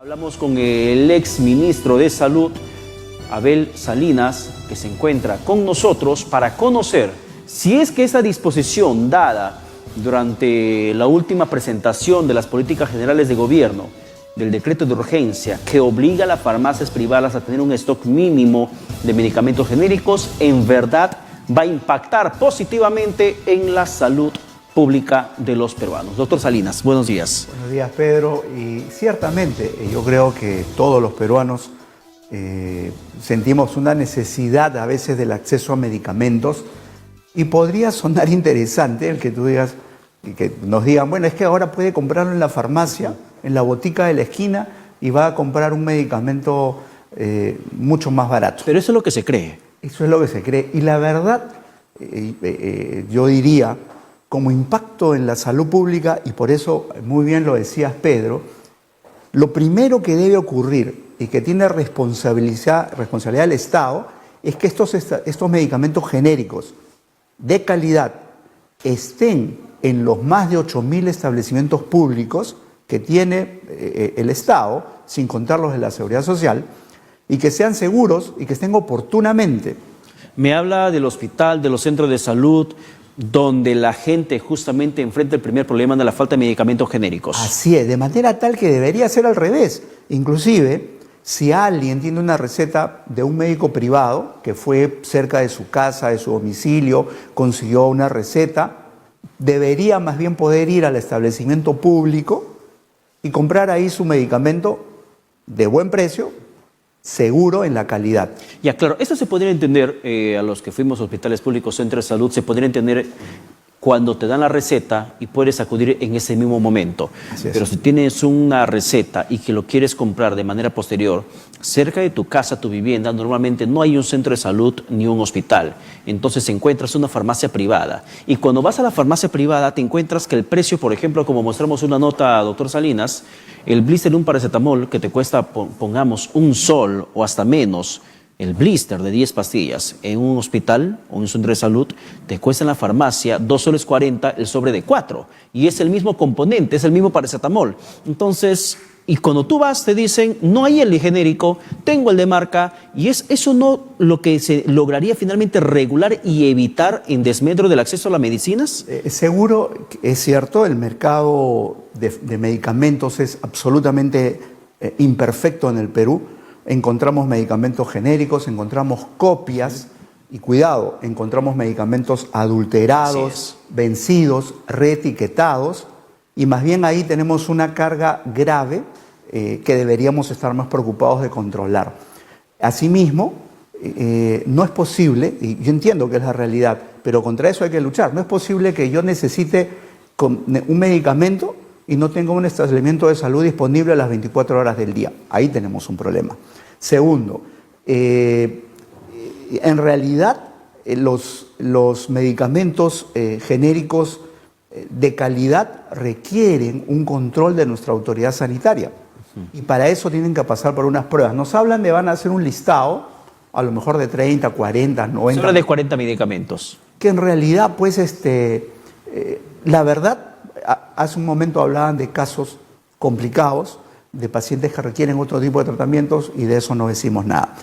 Hablamos con el ex ministro de Salud, Abel Salinas, que se encuentra con nosotros para conocer si es que esa disposición dada durante la última presentación de las políticas generales de gobierno, del decreto de urgencia que obliga a las farmacias privadas a tener un stock mínimo de medicamentos genéricos, en verdad va a impactar positivamente en la salud pública de los peruanos. Doctor Salinas, buenos días. Buenos días, Pedro. Y ciertamente yo creo que todos los peruanos sentimos una necesidad a veces del acceso a medicamentos, y podría sonar interesante el que tú digas, que nos digan, bueno, es que ahora puede comprarlo en la farmacia, en la botica de la esquina, y va a comprar un medicamento mucho más barato. Pero eso es lo que se cree. Eso es lo que se cree. Y la verdad, yo diría, como impacto en la salud pública, y por eso muy bien lo decías, Pedro, lo primero que debe ocurrir y que tiene responsabilidad el Estado es que estos medicamentos genéricos de calidad estén en los más de 8.000 establecimientos públicos que tiene el Estado, sin contar los de la Seguridad Social, y que sean seguros y que estén oportunamente. Me habla del hospital, de los centros de salud, donde la gente justamente enfrenta el primer problema de la falta de medicamentos genéricos. Así es, de manera tal que debería ser al revés. Inclusive, si alguien tiene una receta de un médico privado que fue cerca de su casa, de su domicilio, consiguió una receta, debería más bien poder ir al establecimiento público y comprar ahí su medicamento de buen precio, seguro en la calidad. Ya, claro, esto se podría entender, a los que fuimos a hospitales públicos, centros de salud, se podría entender cuando te dan la receta y puedes acudir en ese mismo momento. Pero si tienes una receta y que lo quieres comprar de manera posterior, cerca de tu casa, tu vivienda, normalmente no hay un centro de salud ni un hospital. Entonces encuentras una farmacia privada. Y cuando vas a la farmacia privada te encuentras que el precio, por ejemplo, como mostramos una nota, doctor Salinas, el blister de un paracetamol que te cuesta, pongamos, $1 o hasta menos, el blister de 10 pastillas en un hospital o en un centro de salud, te cuesta en la farmacia $2.40 el sobre de 4. Y es el mismo componente, es el mismo paracetamol. Entonces, y cuando tú vas te dicen, no hay el genérico, tengo el de marca, y es eso no lo que se lograría finalmente regular y evitar en desmedro del acceso a las medicinas. Seguro, es cierto, el mercado de medicamentos es absolutamente imperfecto en el Perú. Encontramos medicamentos genéricos, encontramos copias y cuidado, encontramos medicamentos adulterados, vencidos, reetiquetados, y más bien ahí tenemos una carga grave que deberíamos estar más preocupados de controlar. Asimismo, no es posible, y yo entiendo que es la realidad, pero contra eso hay que luchar. No es posible que yo necesite un medicamento y no tenga un establecimiento de salud disponible a las 24 horas del día. Ahí tenemos un problema. Segundo, en realidad los medicamentos genéricos de calidad requieren un control de nuestra autoridad sanitaria. Y para eso tienen que pasar por unas pruebas. Nos hablan de van a hacer un listado, a lo mejor de 30, 40, 90... Se habla de 40 medicamentos. Que en realidad, pues, la verdad, hace un momento hablaban de casos complicados, de pacientes que requieren otro tipo de tratamientos, y de eso no decimos nada.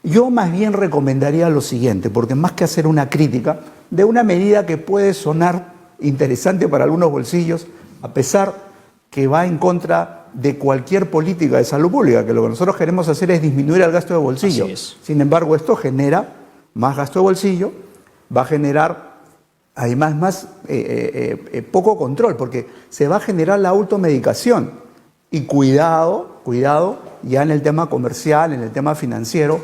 Yo más bien recomendaría lo siguiente, porque más que hacer una crítica de una medida que puede sonar interesante para algunos bolsillos, a pesar que va en contra de cualquier política de salud pública, que lo que nosotros queremos hacer es disminuir el gasto de bolsillo. Sin embargo, esto genera más gasto de bolsillo, va a generar además poco control, porque se va a generar la automedicación. Y cuidado, ya en el tema comercial, en el tema financiero,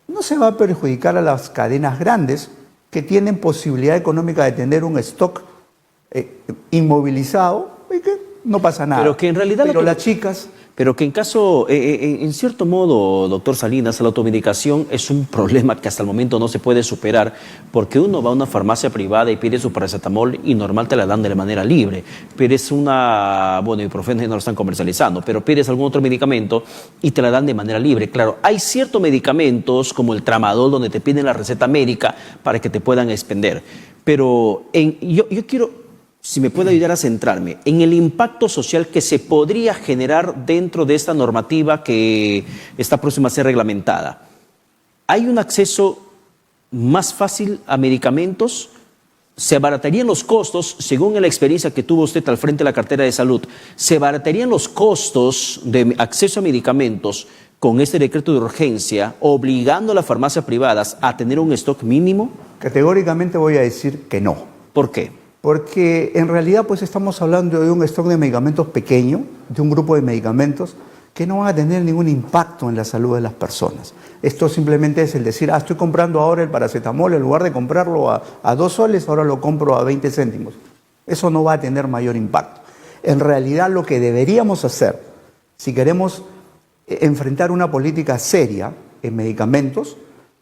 no se va a perjudicar a las cadenas grandes que tienen posibilidad económica de tener un stock inmovilizado y que no pasa nada. Pero que en realidad... las chicas... Pero que en caso, en cierto modo, doctor Salinas, la automedicación es un problema que hasta el momento no se puede superar, porque uno va a una farmacia privada y pide su paracetamol y normal te la dan de manera libre. Pides ibuprofeno no lo están comercializando, pero pides algún otro medicamento y te la dan de manera libre. Claro, hay ciertos medicamentos como el tramadol donde te piden la receta médica para que te puedan expender. Pero yo quiero si me puede ayudar a centrarme en el impacto social que se podría generar dentro de esta normativa que está próxima a ser reglamentada. ¿Hay un acceso más fácil a medicamentos? ¿Se abaratarían los costos, según la experiencia que tuvo usted al frente de la cartera de salud, se abaratarían los costos de acceso a medicamentos con este decreto de urgencia, obligando a las farmacias privadas a tener un stock mínimo? Categóricamente voy a decir que no. ¿Por qué? Porque en realidad pues estamos hablando de un stock de medicamentos pequeño, de un grupo de medicamentos que no van a tener ningún impacto en la salud de las personas. Esto simplemente es el decir, estoy comprando ahora el paracetamol, en lugar de comprarlo a 2 soles, ahora lo compro a 20 céntimos. Eso no va a tener mayor impacto. En realidad lo que deberíamos hacer, si queremos enfrentar una política seria en medicamentos,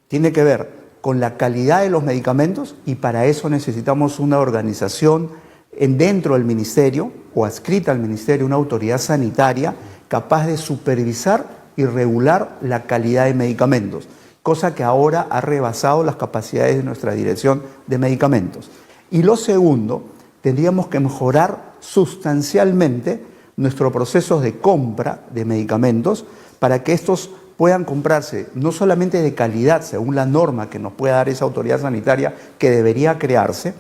tiene que ver con la calidad de los medicamentos, y para eso necesitamos una organización dentro del ministerio o adscrita al ministerio, una autoridad sanitaria capaz de supervisar y regular la calidad de medicamentos, cosa que ahora ha rebasado las capacidades de nuestra dirección de medicamentos. Y lo segundo, tendríamos que mejorar sustancialmente nuestros procesos de compra de medicamentos para que estos puedan comprarse no solamente de calidad, según la norma que nos pueda dar esa autoridad sanitaria que debería crearse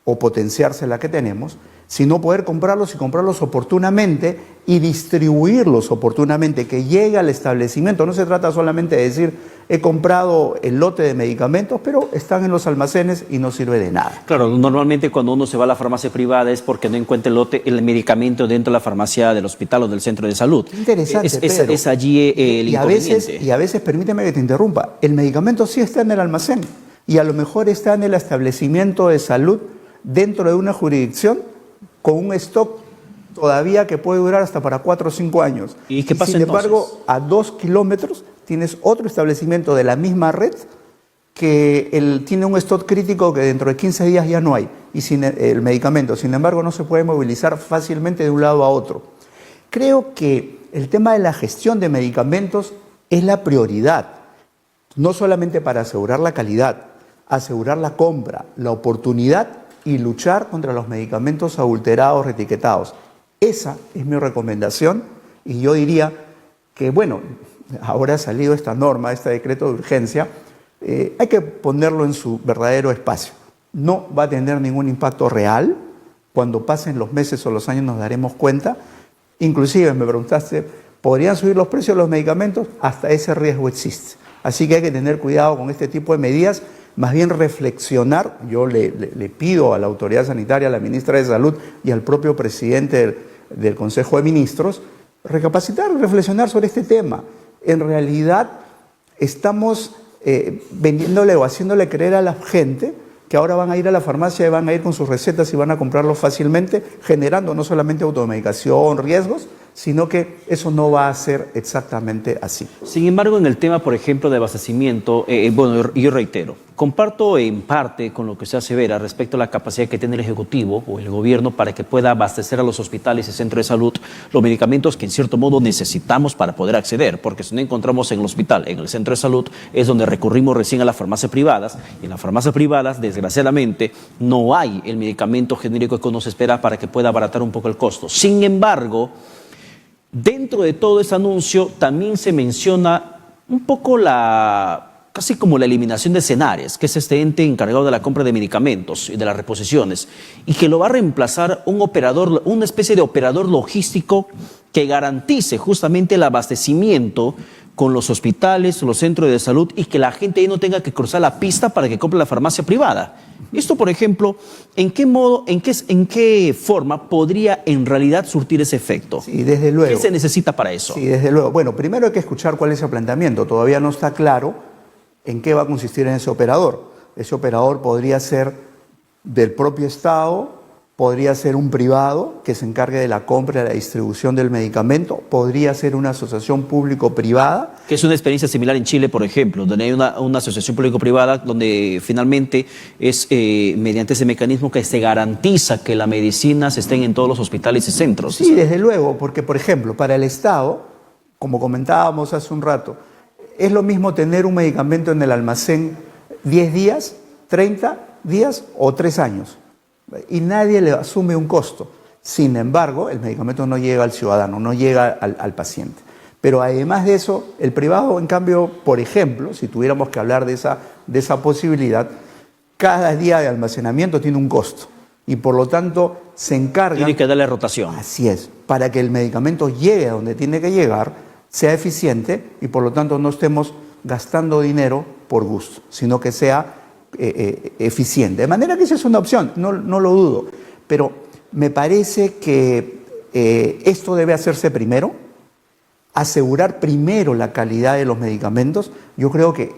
o potenciarse la que tenemos, sino poder comprarlos y comprarlos oportunamente y distribuirlos oportunamente, que llegue al establecimiento. No se trata solamente de decir, he comprado el lote de medicamentos, pero están en los almacenes y no sirve de nada. Claro, normalmente cuando uno se va a la farmacia privada es porque no encuentra el medicamento dentro de la farmacia del hospital o del centro de salud. Interesante, es allí el inconveniente. Y a veces, permíteme que te interrumpa, el medicamento sí está en el almacén y a lo mejor está en el establecimiento de salud dentro de una jurisdicción con un stock todavía que puede durar hasta para 4 o 5 años. ¿Y qué pasa sin entonces? embargo, a 2 kilómetros tienes otro establecimiento de la misma red que tiene un stock crítico que dentro de 15 días ya no hay, y sin el medicamento. Sin embargo, no se puede movilizar fácilmente de un lado a otro. Creo que el tema de la gestión de medicamentos es la prioridad, no solamente para asegurar la calidad, asegurar la compra, la oportunidad y luchar contra los medicamentos adulterados, reetiquetados. Esa es mi recomendación, y yo diría que, bueno, ahora ha salido esta norma, este decreto de urgencia, hay que ponerlo en su verdadero espacio. No va a tener ningún impacto real. Cuando pasen los meses o los años nos daremos cuenta. Inclusive, me preguntaste, ¿podrían subir los precios de los medicamentos? Hasta ese riesgo existe. Así que hay que tener cuidado con este tipo de medidas. Más bien reflexionar. Yo le pido a la autoridad sanitaria, a la ministra de Salud y al propio presidente del Consejo de Ministros, recapacitar y reflexionar sobre este tema. En realidad estamos vendiéndole o haciéndole creer a la gente que ahora van a ir a la farmacia y van a ir con sus recetas y van a comprarlo fácilmente, generando no solamente automedicación, riesgos, sino que eso no va a ser exactamente así. Sin embargo, en el tema, por ejemplo, de abastecimiento, bueno, yo reitero, comparto en parte con lo que se asevera respecto a la capacidad que tiene el Ejecutivo o el Gobierno para que pueda abastecer a los hospitales y centros de salud los medicamentos que en cierto modo necesitamos para poder acceder, porque si no encontramos en el hospital, en el centro de salud, es donde recurrimos recién a las farmacias privadas, y en las farmacias privadas, desgraciadamente, no hay el medicamento genérico que uno se espera para que pueda abaratar un poco el costo. Sin embargo, dentro de todo ese anuncio también se menciona un poco casi como la eliminación de Senares, que es este ente encargado de la compra de medicamentos y de las reposiciones, y que lo va a reemplazar un operador, una especie de operador logístico que garantice justamente el abastecimiento con los hospitales, los centros de salud, y que la gente ahí no tenga que cruzar la pista para que compre la farmacia privada. Esto, por ejemplo, ¿en qué modo, en qué forma podría en realidad surtir ese efecto? Sí, desde luego. ¿Qué se necesita para eso? Sí, desde luego. Bueno, primero hay que escuchar cuál es el planteamiento. Todavía no está claro en qué va a consistir en ese operador. Ese operador podría ser del propio Estado, podría ser un privado que se encargue de la compra y la distribución del medicamento, podría ser una asociación público-privada. Que es una experiencia similar en Chile, por ejemplo, donde hay una asociación público-privada donde finalmente es mediante ese mecanismo que se garantiza que las medicinas estén en todos los hospitales y centros. Sí, desde luego, porque, por ejemplo, para el Estado, como comentábamos hace un rato, es lo mismo tener un medicamento en el almacén 10 días, 30 días o 3 años. y nadie le asume un costo. Sin embargo, el medicamento no llega al ciudadano, no llega al paciente. Pero además de eso, el privado, en cambio, por ejemplo, si tuviéramos que hablar de esa posibilidad, cada día de almacenamiento tiene un costo y por lo tanto se encarga... Tiene que darle rotación. Así es, para que el medicamento llegue a donde tiene que llegar, sea eficiente y por lo tanto no estemos gastando dinero por gusto, sino que sea eficiente. De manera que esa es una opción, no lo dudo, pero me parece que esto debe hacerse primero, asegurar primero la calidad de los medicamentos. Yo creo que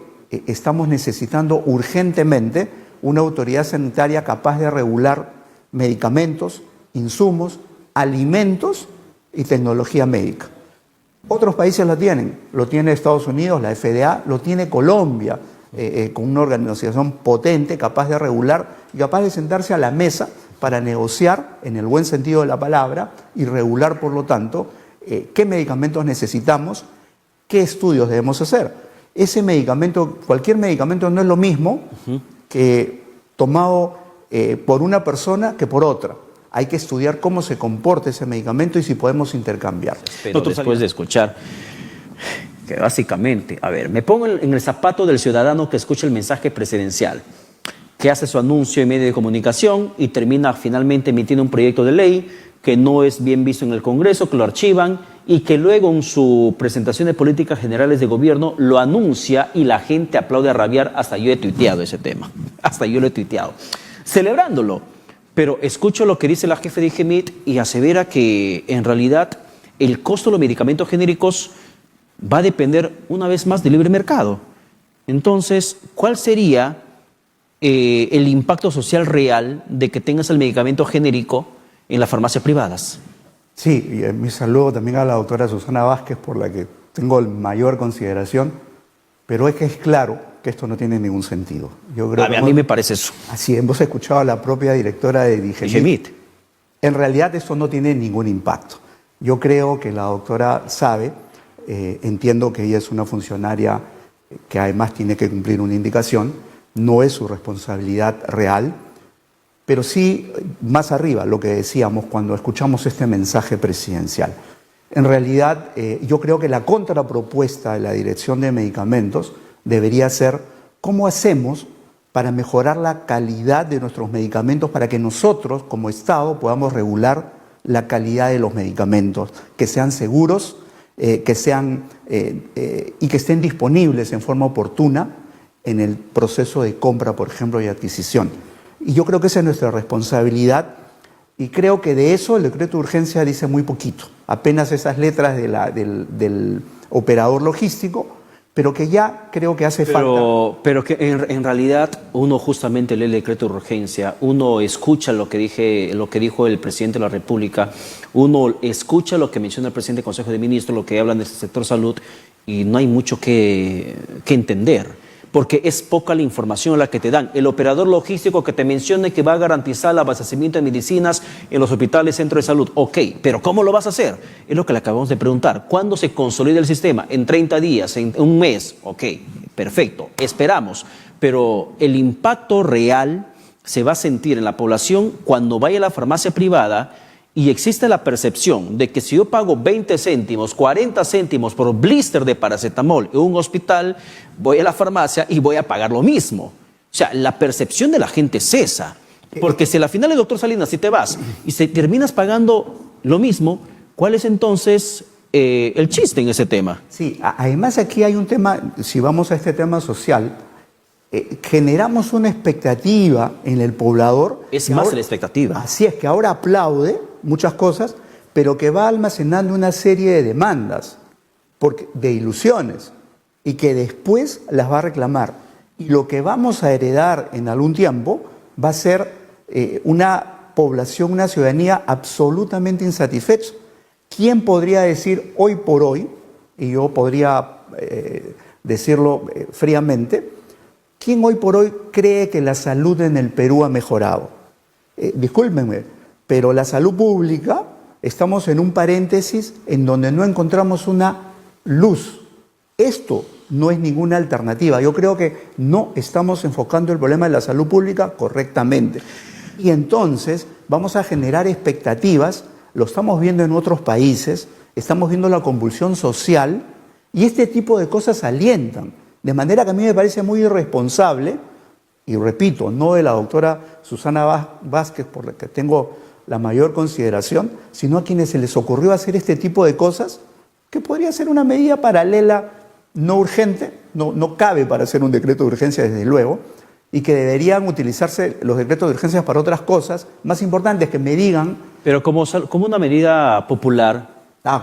estamos necesitando urgentemente una autoridad sanitaria capaz de regular medicamentos, insumos, alimentos y tecnología médica. Otros países lo tiene Estados Unidos, la FDA, lo tiene Colombia, con una organización potente, capaz de regular y capaz de sentarse a la mesa para negociar, en el buen sentido de la palabra, y regular, por lo tanto, qué medicamentos necesitamos, qué estudios debemos hacer. Ese medicamento, cualquier medicamento no es lo mismo que tomado por una persona que por otra. Hay que estudiar cómo se comporta ese medicamento y si podemos intercambiar. Pero después de escuchar, que básicamente, a ver, me pongo en el zapato del ciudadano que escucha el mensaje presidencial, que hace su anuncio en medio de comunicación y termina finalmente emitiendo un proyecto de ley que no es bien visto en el Congreso, que lo archivan y que luego en su presentación de políticas generales de gobierno lo anuncia y la gente aplaude a rabiar. Hasta yo he tuiteado ese tema, hasta yo lo he tuiteado, celebrándolo. Pero escucho lo que dice la jefe de IGEMIT y asevera que en realidad el costo de los medicamentos genéricos va a depender una vez más del libre mercado. Entonces, ¿cuál sería el impacto social real de que tengas el medicamento genérico en las farmacias privadas? Sí, y mi saludo también a la doctora Susana Vázquez, por la que tengo mayor consideración, pero es que es claro que esto no tiene ningún sentido. Yo creo a mí me parece eso. Así, hemos escuchado a la propia directora de IGEMIT. En realidad esto no tiene ningún impacto. Yo creo que la doctora sabe, entiendo que ella es una funcionaria que además tiene que cumplir una indicación, no es su responsabilidad real, pero sí más arriba lo que decíamos cuando escuchamos este mensaje presidencial. En realidad yo creo que la contrapropuesta de la Dirección de Medicamentos debería ser cómo hacemos para mejorar la calidad de nuestros medicamentos para que nosotros como Estado podamos regular la calidad de los medicamentos, que sean seguros, que sean y que estén disponibles en forma oportuna en el proceso de compra, por ejemplo, y adquisición. Y yo creo que esa es nuestra responsabilidad y creo que de eso el decreto de urgencia dice muy poquito, apenas esas letras del operador logístico, pero que ya creo que hace falta. Pero que en realidad uno justamente lee el decreto de urgencia, uno escucha lo que dijo el presidente de la República, uno escucha lo que menciona el presidente del Consejo de Ministros, lo que hablan del sector salud, y no hay mucho que entender, porque es poca la información la que te dan. El operador logístico que te mencione que va a garantizar el abastecimiento de medicinas en los hospitales, centros de salud. Ok, pero ¿cómo lo vas a hacer? Es lo que le acabamos de preguntar. ¿Cuándo se consolida el sistema? ¿En 30 días? ¿En un mes? Ok, perfecto, esperamos. Pero el impacto real se va a sentir en la población cuando vaya a la farmacia privada y existe la percepción de que si yo pago 20 céntimos, 40 céntimos por blister de paracetamol en un hospital, voy a la farmacia y voy a pagar lo mismo. O sea, la percepción de la gente es esa. Porque si al final el doctor Salinas, si te vas y se terminas pagando lo mismo, ¿cuál es entonces el chiste en ese tema? Sí, además aquí hay un tema, si vamos a este tema social, generamos una expectativa en el poblador. Es más ahora, la expectativa. Así es, que ahora aplaude muchas cosas, pero que va almacenando una serie de demandas, de ilusiones, y que después las va a reclamar. Y lo que vamos a heredar en algún tiempo va a ser una población, una ciudadanía absolutamente insatisfecha. ¿Quién podría decir hoy por hoy, y yo podría decirlo fríamente, quién hoy por hoy cree que la salud en el Perú ha mejorado? Discúlpenme, pero la salud pública, estamos en un paréntesis en donde no encontramos una luz. Esto no es ninguna alternativa. Yo creo que no estamos enfocando el problema de la salud pública correctamente. Y entonces vamos a generar expectativas, lo estamos viendo en otros países, estamos viendo la convulsión social y este tipo de cosas alientan. De manera que a mí me parece muy irresponsable, y repito, no de la doctora Susana Vázquez, por la que tengo la mayor consideración, sino a quienes se les ocurrió hacer este tipo de cosas, que podría ser una medida paralela no urgente, no cabe para hacer un decreto de urgencia desde luego, y que deberían utilizarse los decretos de urgencia para otras cosas más importantes que me digan. Pero como una medida popular,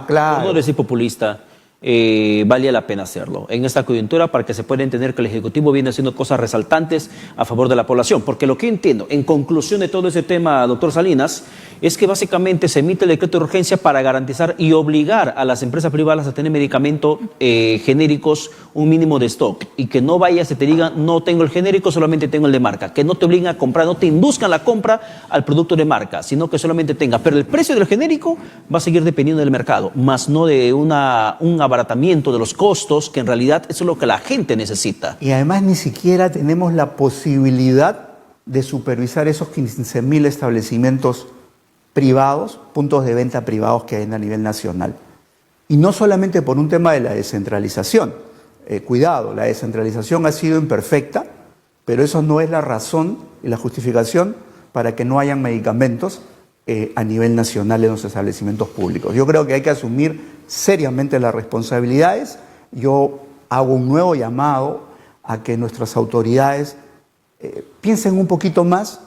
claro. no decir populista, valía la pena hacerlo en esta coyuntura para que se pueda entender que el Ejecutivo viene haciendo cosas resaltantes a favor de la población. Porque lo que entiendo, en conclusión de todo ese tema, doctor Salinas, es que básicamente se emite el decreto de urgencia para garantizar y obligar a las empresas privadas a tener medicamentos genéricos, un mínimo de stock, y que no vayas y te digan, no tengo el genérico, solamente tengo el de marca, que no te obliguen a comprar, no te induzcan la compra al producto de marca, sino que solamente tenga. Pero el precio del genérico va a seguir dependiendo del mercado, más no de un abaratamiento de los costos, que en realidad eso es lo que la gente necesita. Y además ni siquiera tenemos la posibilidad de supervisar esos 15.000 establecimientos privados, puntos de venta privados que hay a nivel nacional. Y no solamente por un tema de la descentralización. Cuidado, la descentralización ha sido imperfecta, pero eso no es la razón y la justificación para que no hayan medicamentos a nivel nacional en los establecimientos públicos. Yo creo que hay que asumir seriamente las responsabilidades. Yo hago un nuevo llamado a que nuestras autoridades piensen un poquito más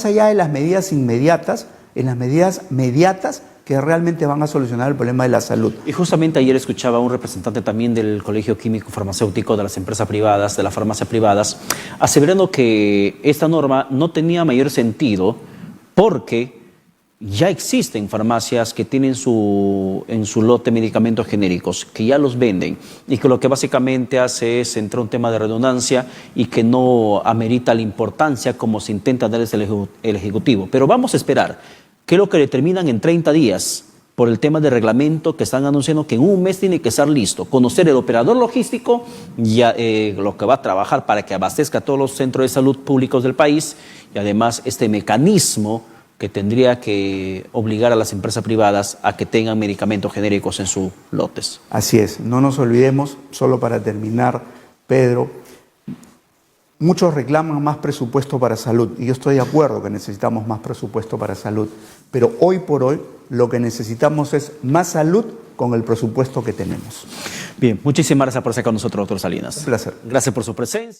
allá de las medidas inmediatas, en las medidas mediatas que realmente van a solucionar el problema de la salud. Y justamente ayer escuchaba a un representante también del Colegio Químico Farmacéutico de las empresas privadas, de las farmacias privadas, aseverando que esta norma no tenía mayor sentido porque ya existen farmacias que tienen en su lote medicamentos genéricos, que ya los venden y que lo que básicamente hace es entrar un tema de redundancia y que no amerita la importancia como se intenta darles el Ejecutivo. Pero vamos a esperar qué es lo que determinan en 30 días por el tema de reglamento que están anunciando que en un mes tiene que estar listo. Conocer el operador logístico, ya, lo que va a trabajar para que abastezca a todos los centros de salud públicos del país y además este mecanismo que tendría que obligar a las empresas privadas a que tengan medicamentos genéricos en sus lotes. Así es, no nos olvidemos, solo para terminar, Pedro, muchos reclaman más presupuesto para salud, y yo estoy de acuerdo que necesitamos más presupuesto para salud, pero hoy por hoy lo que necesitamos es más salud con el presupuesto que tenemos. Bien, muchísimas gracias por estar con nosotros, doctor Salinas. Un placer. Gracias por su presencia.